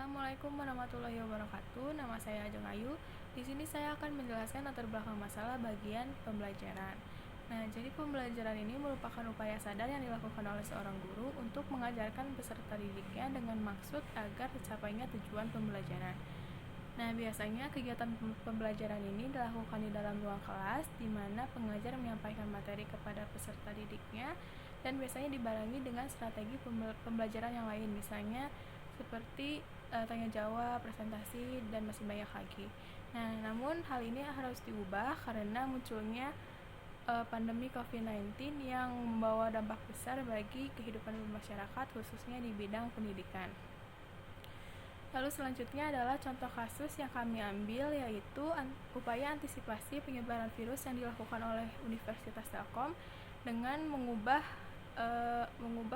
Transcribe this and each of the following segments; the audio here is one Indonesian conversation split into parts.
Assalamualaikum warahmatullahi wabarakatuh. Nama saya Ajeng Ayu. Di sini saya akan menjelaskan latar belakang masalah bagian pembelajaran. Nah, jadi pembelajaran ini merupakan upaya sadar yang dilakukan oleh seorang guru untuk mengajarkan peserta didiknya dengan maksud agar tercapainya tujuan pembelajaran. Nah, biasanya kegiatan pembelajaran ini dilakukan di dalam ruang kelas, di mana pengajar menyampaikan materi kepada peserta didiknya, dan biasanya dibarengi dengan strategi pembelajaran yang lain, misalnya seperti tanya jawab, presentasi, dan masih banyak lagi. Nah, namun hal ini harus diubah karena munculnya pandemi COVID-19 yang membawa dampak besar bagi kehidupan masyarakat, khususnya di bidang pendidikan. Lalu selanjutnya adalah contoh kasus yang kami ambil, yaitu upaya antisipasi penyebaran virus yang dilakukan oleh Universitas Telkom dengan mengubah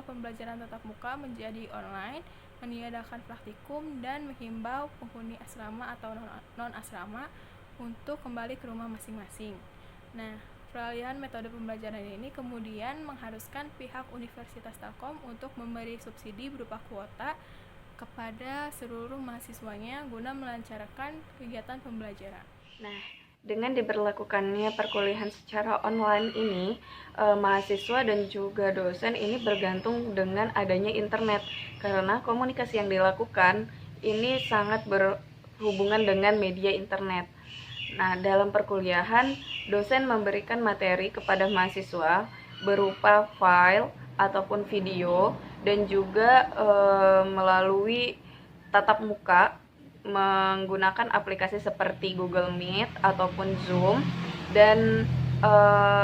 pembelajaran tatap muka menjadi online, meniadakan praktikum, dan menghimbau penghuni asrama atau non-asrama untuk kembali ke rumah masing-masing. Nah, peralihan metode pembelajaran ini kemudian mengharuskan pihak Universitas Telkom untuk memberi subsidi berupa kuota kepada seluruh mahasiswanya guna melancarkan kegiatan pembelajaran. Nah, dengan diberlakukannya perkuliahan secara online ini, mahasiswa dan juga dosen ini bergantung dengan adanya internet, karena komunikasi yang dilakukan ini sangat berhubungan dengan media internet. Nah, dalam perkuliahan, dosen memberikan materi kepada mahasiswa berupa file ataupun video, dan juga melalui tatap muka menggunakan aplikasi seperti Google Meet ataupun Zoom, dan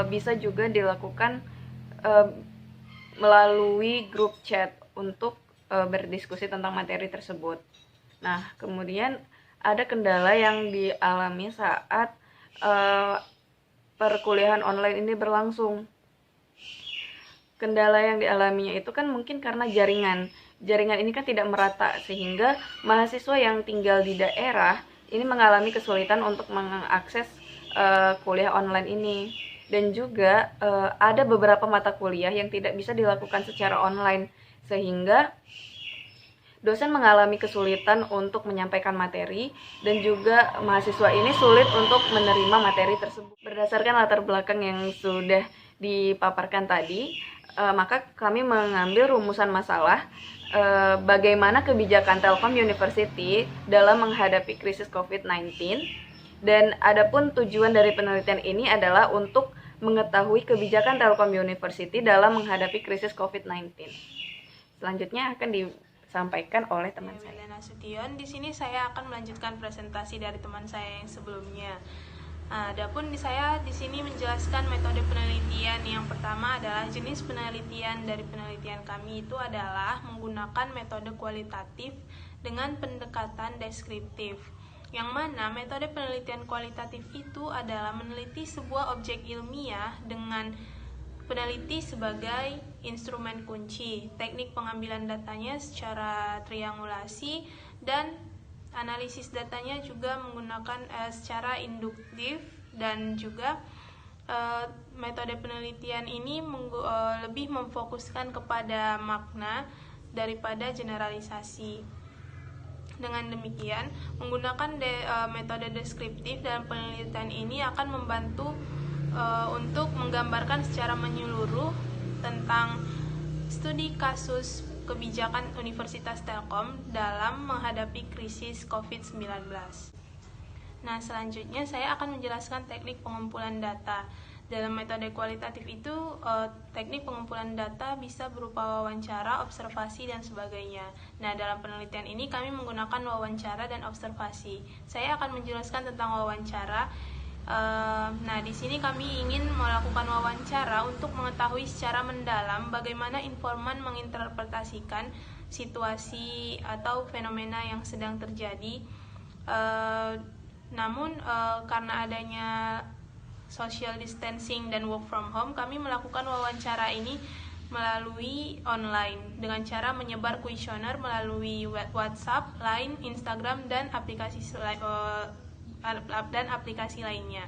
bisa juga dilakukan melalui grup chat untuk berdiskusi tentang materi tersebut. Nah, kemudian ada kendala yang dialami saat perkuliahan online ini berlangsung. Kendala yang dialaminya itu kan mungkin karena jaringan ini kan tidak merata, sehingga mahasiswa yang tinggal di daerah ini mengalami kesulitan untuk mengakses kuliah online ini. Dan juga ada beberapa mata kuliah yang tidak bisa dilakukan secara online, sehingga dosen mengalami kesulitan untuk menyampaikan materi, dan juga mahasiswa ini sulit untuk menerima materi tersebut. Berdasarkan latar belakang yang sudah dipaparkan tadi, maka kami mengambil rumusan masalah bagaimana kebijakan Telkom University dalam menghadapi krisis COVID-19, dan adapun tujuan dari penelitian ini adalah untuk mengetahui kebijakan Telkom University dalam menghadapi krisis COVID-19. Selanjutnya akan disampaikan oleh teman saya. Nasution. Di sini saya akan melanjutkan presentasi dari teman saya yang sebelumnya. Adapun saya di sini menjelaskan metode penelitian. Yang pertama adalah jenis penelitian dari penelitian kami itu adalah menggunakan metode kualitatif dengan pendekatan deskriptif. Yang mana metode penelitian kualitatif itu adalah meneliti sebuah objek ilmiah dengan peneliti sebagai instrumen kunci, teknik pengambilan datanya secara triangulasi, dan analisis datanya juga menggunakan secara induktif. Dan juga metode penelitian ini lebih memfokuskan kepada makna daripada generalisasi. Dengan demikian, menggunakan metode deskriptif dalam penelitian ini akan membantu untuk menggambarkan secara menyeluruh tentang studi kasus kebijakan Universitas Telkom dalam menghadapi krisis COVID-19. Nah, selanjutnya saya akan menjelaskan teknik pengumpulan data. Dalam metode kualitatif itu, teknik pengumpulan data bisa berupa wawancara, observasi, dan sebagainya. Nah, dalam penelitian ini kami menggunakan wawancara dan observasi. Saya akan menjelaskan tentang wawancara. Nah, di sini kami ingin melakukan wawancara untuk mengetahui secara mendalam bagaimana informan menginterpretasikan situasi atau fenomena yang sedang terjadi. Namun karena adanya social distancing dan work from home, kami melakukan wawancara ini melalui online dengan cara menyebar kuesioner melalui WhatsApp, Line, Instagram, dan aplikasi lainnya.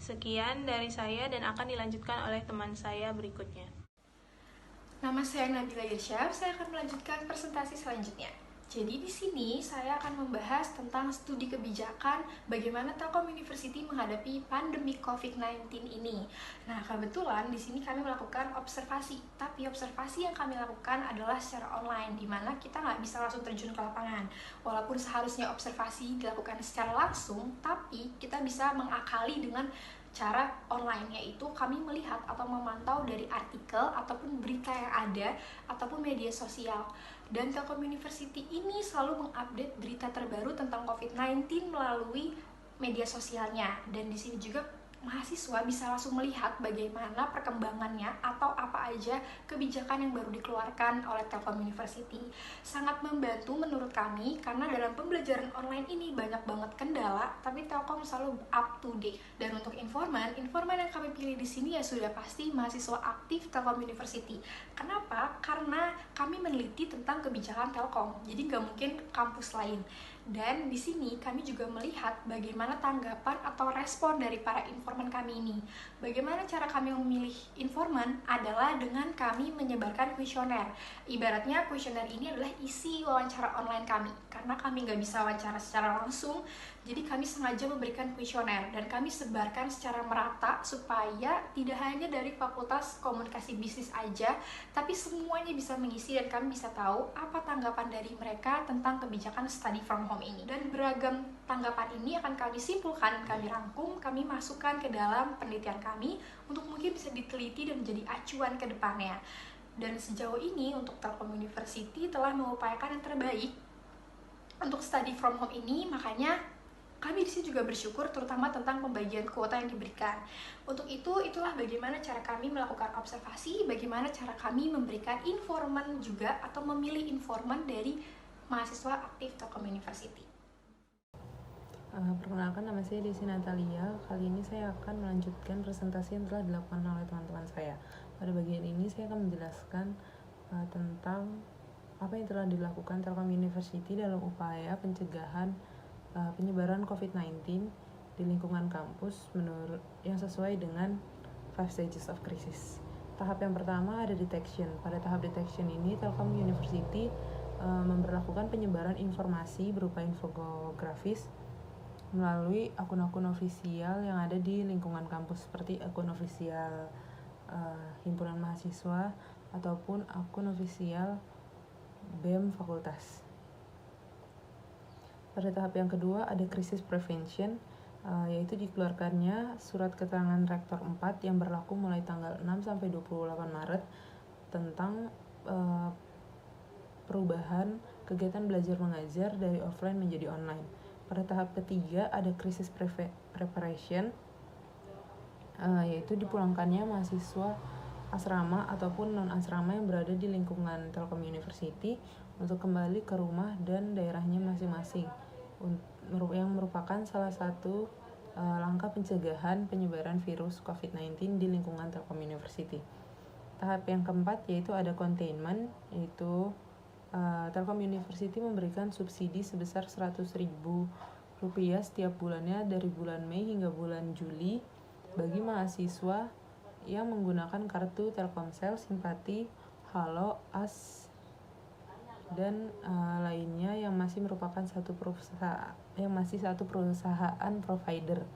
Sekian dari saya dan akan dilanjutkan oleh teman saya berikutnya. Nama saya Nabila Irsyaf, saya akan melanjutkan presentasi selanjutnya. Jadi di sini saya akan membahas tentang studi kebijakan bagaimana Telkom University menghadapi pandemi COVID-19 ini. Nah, kebetulan di sini kami melakukan observasi, tapi observasi yang kami lakukan adalah secara online, di mana kita nggak bisa langsung terjun ke lapangan. Walaupun seharusnya observasi dilakukan secara langsung, tapi kita bisa mengakali dengan cara online, yaitu kami melihat atau memantau dari artikel ataupun berita yang ada ataupun media sosial. Dan Telkom University ini selalu mengupdate berita terbaru tentang COVID-19 melalui media sosialnya. Dan di sini juga mahasiswa bisa langsung melihat bagaimana perkembangannya atau apa aja kebijakan yang baru dikeluarkan oleh Telkom University. Sangat membantu menurut kami karena dalam pembelajaran online ini banyak banget kendala, tapi Telkom selalu up to date. Dan untuk informan yang kami pilih di sini ya sudah pasti mahasiswa aktif Telkom University. Kenapa? Karena kami meneliti tentang kebijakan Telkom, jadi nggak mungkin kampus lain. Dan di sini kami juga melihat bagaimana tanggapan atau respon dari para informan kami ini. Bagaimana cara kami memilih informan adalah dengan kami menyebarkan kuesioner. Ibaratnya kuesioner ini adalah isi wawancara online kami. Karena kami nggak bisa wawancara secara langsung, jadi kami sengaja memberikan kuesioner dan kami sebarkan secara merata supaya tidak hanya dari Fakultas Komunikasi Bisnis aja, tapi semuanya bisa mengisi dan kami bisa tahu apa tanggapan dari mereka tentang kebijakan study from home ini. Dan beragam tanggapan ini akan kami simpulkan, kami rangkum, kami masukkan ke dalam penelitian kami untuk mungkin bisa diteliti dan menjadi acuan ke depannya. Dan sejauh ini untuk Telkom University telah mengupayakan yang terbaik untuk study from home ini, makanya kami di sini juga bersyukur terutama tentang pembagian kuota yang diberikan. Untuk itu, itulah bagaimana cara kami melakukan observasi, bagaimana cara kami memberikan informan juga atau memilih informan dari mahasiswa aktif Telkom University. Perkenalkan, nama saya Desi Natalia. Kali ini saya akan melanjutkan presentasi yang telah dilakukan oleh teman-teman saya. Pada bagian ini saya akan menjelaskan tentang apa yang telah dilakukan Telkom University dalam upaya pencegahan penyebaran COVID-19 di lingkungan kampus menurut yang sesuai dengan 5 stages of crisis. Tahap yang pertama ada detection. Pada tahap detection ini Telkom University memberlakukan penyebaran informasi berupa infografis melalui akun-akun ofisial yang ada di lingkungan kampus seperti akun ofisial himpunan mahasiswa ataupun akun ofisial BEM fakultas. Pada tahap yang kedua ada crisis prevention, yaitu dikeluarkannya surat keterangan rektor 4 yang berlaku mulai tanggal 6 sampai 28 Maret tentang perubahan kegiatan belajar mengajar dari offline menjadi online. Pada tahap ketiga ada crisis preparation, yaitu dipulangkannya mahasiswa asrama ataupun non-asrama yang berada di lingkungan Telkom University untuk kembali ke rumah dan daerahnya masing-masing, yang merupakan salah satu langkah pencegahan penyebaran virus COVID-19 di lingkungan Telkom University. Tahap yang keempat yaitu ada containment, yaitu Telkom University memberikan subsidi sebesar Rp100.000 setiap bulannya dari bulan Mei hingga bulan Juli bagi mahasiswa yang menggunakan kartu Telkomsel, Simpati, Halo, AS, dan lainnya yang masih merupakan satu perusahaan provider.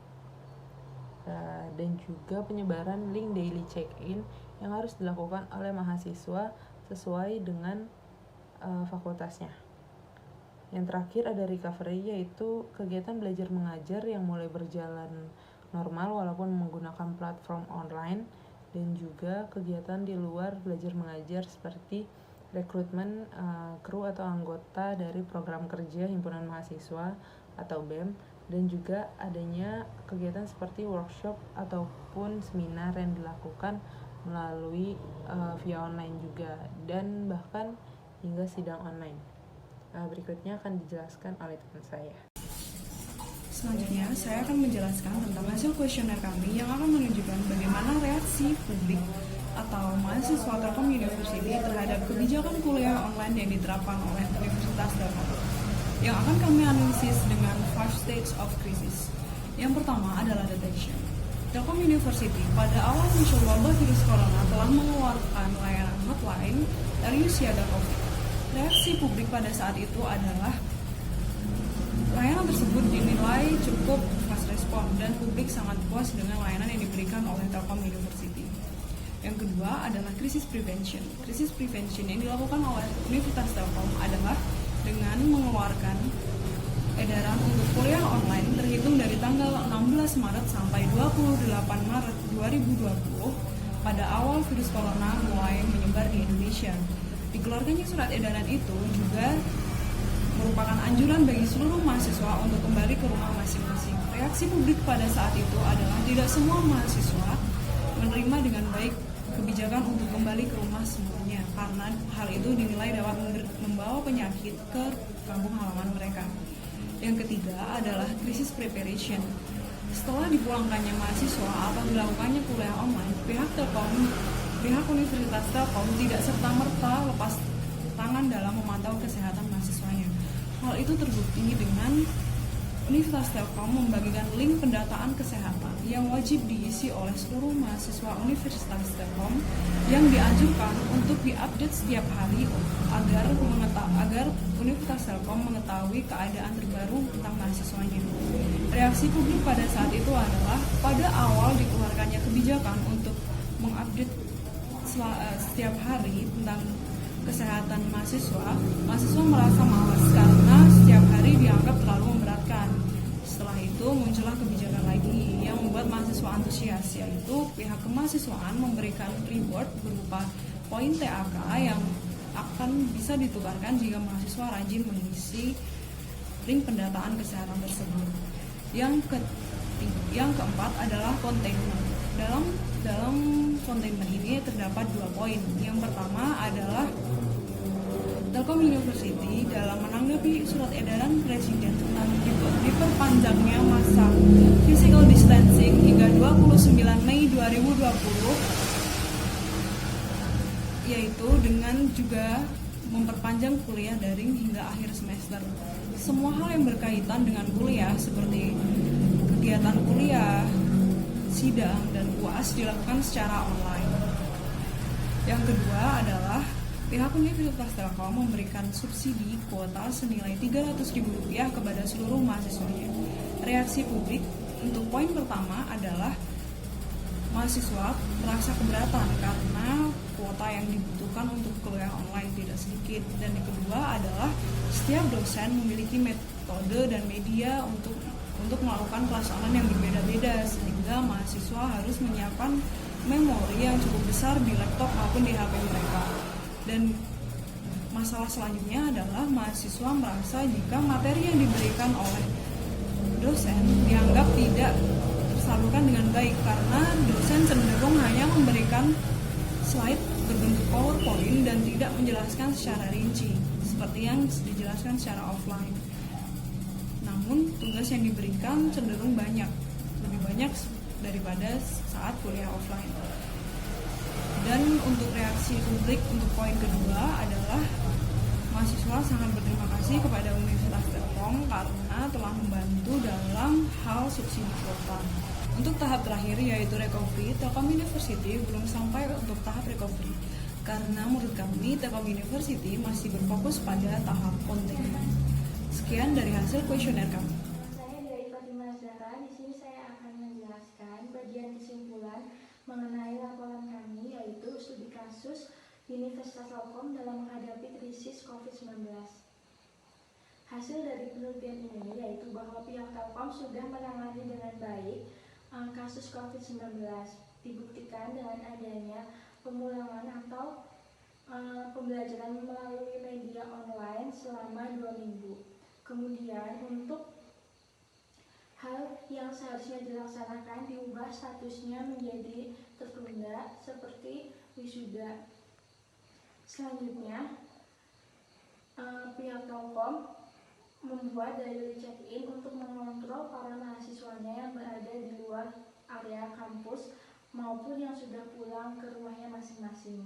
Dan juga penyebaran link daily check-in yang harus dilakukan oleh mahasiswa sesuai dengan fakultasnya. Yang terakhir ada recovery, yaitu kegiatan belajar mengajar yang mulai berjalan normal walaupun menggunakan platform online, dan juga kegiatan di luar belajar mengajar seperti rekrutmen kru atau anggota dari program kerja himpunan mahasiswa atau BEM, dan juga adanya kegiatan seperti workshop ataupun seminar yang dilakukan melalui via online juga, dan bahkan hingga sidang online. Berikutnya akan dijelaskan oleh teman saya. Selanjutnya, saya akan menjelaskan tentang hasil kuesioner kami yang akan menunjukkan bagaimana reaksi publik atau mahasiswa Telkom University terhadap kebijakan kuliah online yang diterapkan oleh Universitas Telkom, yang akan kami analisis dengan 5 stages of crisis. Yang pertama adalah detection. Telkom University pada awal muncul wabah virus corona telah mengeluarkan layanan hotline dari Siaga COVID. Reaksi publik pada saat itu adalah layanan tersebut dinilai cukup fast respon dan publik sangat puas dengan layanan yang diberikan oleh Telkom University. Yang kedua adalah krisis prevention. Krisis prevention yang dilakukan oleh Universitas Telkom adalah dengan mengeluarkan edaran untuk kuliah online terhitung dari tanggal 16 Maret sampai 28 Maret 2020 pada awal virus corona mulai menyebar di Indonesia. Dikeluarkannya surat edaran itu juga merupakan anjuran bagi seluruh mahasiswa untuk kembali ke rumah masing-masing. Reaksi publik pada saat itu adalah tidak semua mahasiswa menerima dengan baik kebijakan untuk kembali ke rumah semuanya, karena hal itu dinilai dapat membawa penyakit ke kampung halaman mereka. Yang ketiga adalah krisis preparation. Setelah dipulangkannya mahasiswa atau dilakukannya kuliah online, pihak Universitas Telkom tidak serta-merta lepas tangan dalam memantau kesehatan mahasiswanya. Hal itu terbukti dengan Universitas Telkom membagikan link pendataan kesehatan yang wajib diisi oleh seluruh mahasiswa Universitas Telkom yang dianjurkan untuk diupdate setiap hari agar Universitas Telkom mengetahui keadaan terbaru tentang mahasiswanya. Reaksi publik pada saat itu adalah pada awal dikeluarkannya kebijakan untuk mengupdate setiap hari tentang kesehatan mahasiswa merasa malas karena setiap hari dianggap terlalu memberatkan. Setelah itu muncullah kebijakan lagi yang membuat mahasiswa antusias, yaitu pihak kemahasiswaan memberikan reward berupa poin TAK yang akan bisa ditukarkan jika mahasiswa rajin mengisi link pendataan kesehatan tersebut. Yang keempat adalah containment. Dalam containment ini terdapat 2 poin. Yang pertama adalah Telkom University dalam menanggapi surat edaran Presiden tentang diperpanjangnya masa physical distancing hingga 29 Mei 2020, yaitu dengan juga memperpanjang kuliah daring hingga akhir semester. Semua hal yang berkaitan dengan kuliah seperti kegiatan kuliah, sidang, dan UAS dilakukan secara online. Yang kedua adalah pihak Universitas Telkom memberikan subsidi kuota senilai Rp300.000 kepada seluruh mahasiswanya. Reaksi publik untuk poin pertama adalah mahasiswa merasa keberatan karena kuota yang dibutuhkan untuk kuliah online tidak sedikit. Dan yang kedua adalah setiap dosen memiliki metode dan media untuk melakukan kelas online yang berbeda-beda, sehingga mahasiswa harus menyiapkan memori yang cukup besar di laptop maupun di HP mereka. Dan masalah selanjutnya adalah mahasiswa merasa jika materi yang diberikan oleh dosen dianggap tidak tersalurkan dengan baik karena dosen cenderung hanya memberikan slide berbentuk PowerPoint dan tidak menjelaskan secara rinci seperti yang dijelaskan secara offline. Namun tugas yang diberikan cenderung lebih banyak daripada saat kuliah offline. Dan untuk reaksi publik untuk poin kedua adalah mahasiswa sangat berterima kasih kepada Universitas Telkom karena telah membantu dalam hal subsidi kuota. Untuk tahap terakhir yaitu recovery, Telkom University belum sampai untuk tahap recovery karena menurut kami Telkom University masih berfokus pada tahap containment. Sekian dari hasil kuesioner kami. Saya dari Fatimah Zahra. Di sini saya akan menjelaskan bagian kesimpulan mengenai laporan kami, yaitu studi kasus Universitas Telkom dalam menghadapi krisis COVID-19. Hasil dari penelitian ini yaitu bahwa pihak Telkom sudah menangani dengan baik kasus COVID-19, dibuktikan dengan adanya pemulangan atau pembelajaran melalui media online selama 2 minggu. Kemudian untuk hal yang seharusnya dilaksanakan diubah statusnya menjadi tertunda seperti wisuda. Selanjutnya, pihak Telkom membuat diary check-in untuk mengontrol para mahasiswanya yang berada di luar area kampus maupun yang sudah pulang ke rumahnya masing-masing.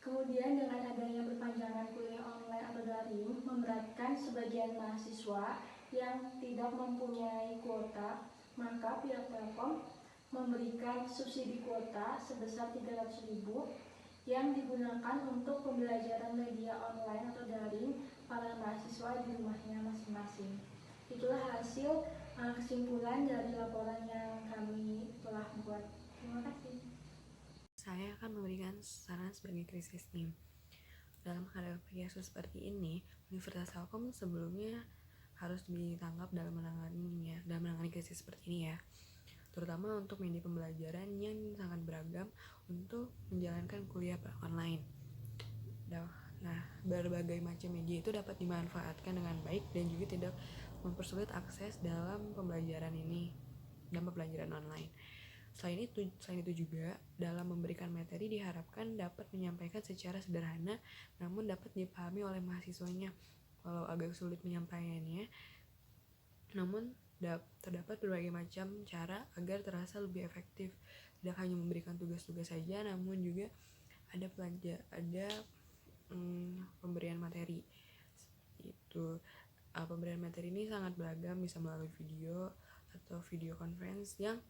Kemudian dengan adanya perpanjangan kuliah online atau daring memberatkan sebagian mahasiswa yang tidak mempunyai kuota, maka pihak Telkom memberikan subsidi kuota sebesar Rp300.000 yang digunakan untuk pembelajaran media online mahasiswa di rumahnya masing-masing. Itulah hasil kesimpulan dari laporan yang kami telah buat. Terima kasih. Saya akan memberikan saran sebagai krisis nih. Dalam menghadapi kasus seperti ini, Universitas Telkom sebelumnya harus ditanggap dalam menangani krisis seperti ini ya. Terutama untuk media pembelajaran yang sangat beragam untuk menjalankan kuliah online. Nah, berbagai macam media itu dapat dimanfaatkan dengan baik dan juga tidak mempersulit akses dalam pembelajaran online. Selain itu juga dalam memberikan materi diharapkan dapat menyampaikan secara sederhana namun dapat dipahami oleh mahasiswanya. Walau agak sulit menyampaikannya, namun terdapat berbagai macam cara agar terasa lebih efektif. Tidak hanya memberikan tugas-tugas saja, namun juga ada pemberian materi. Pemberian materi ini sangat beragam, bisa melalui video atau video conference yang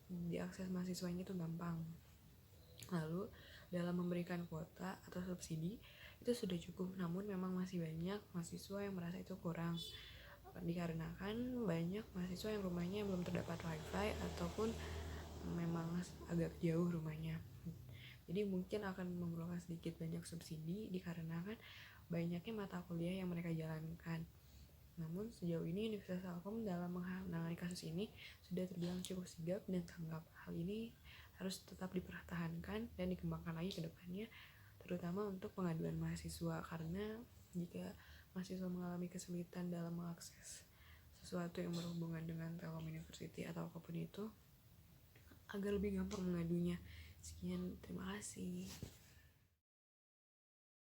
diakses mahasiswanya itu gampang. Lalu dalam memberikan kuota atau subsidi itu sudah cukup, namun memang masih banyak mahasiswa yang merasa itu kurang. Dikarenakan banyak mahasiswa yang rumahnya belum terdapat wifi ataupun memang agak jauh rumahnya. Jadi mungkin akan memerlukan sedikit banyak subsidi dikarenakan banyaknya mata kuliah yang mereka jalankan. Namun sejauh ini Universitas Telkom dalam menangani kasus ini sudah terbilang cukup sigap dan tanggap. Hal ini harus tetap dipertahankan dan dikembangkan lagi ke depannya, terutama untuk pengaduan mahasiswa, karena jika mahasiswa mengalami kesulitan dalam mengakses sesuatu yang berhubungan dengan Telkom University atau apapun itu, agar lebih gampang mengadunya. Sekian, terima kasih.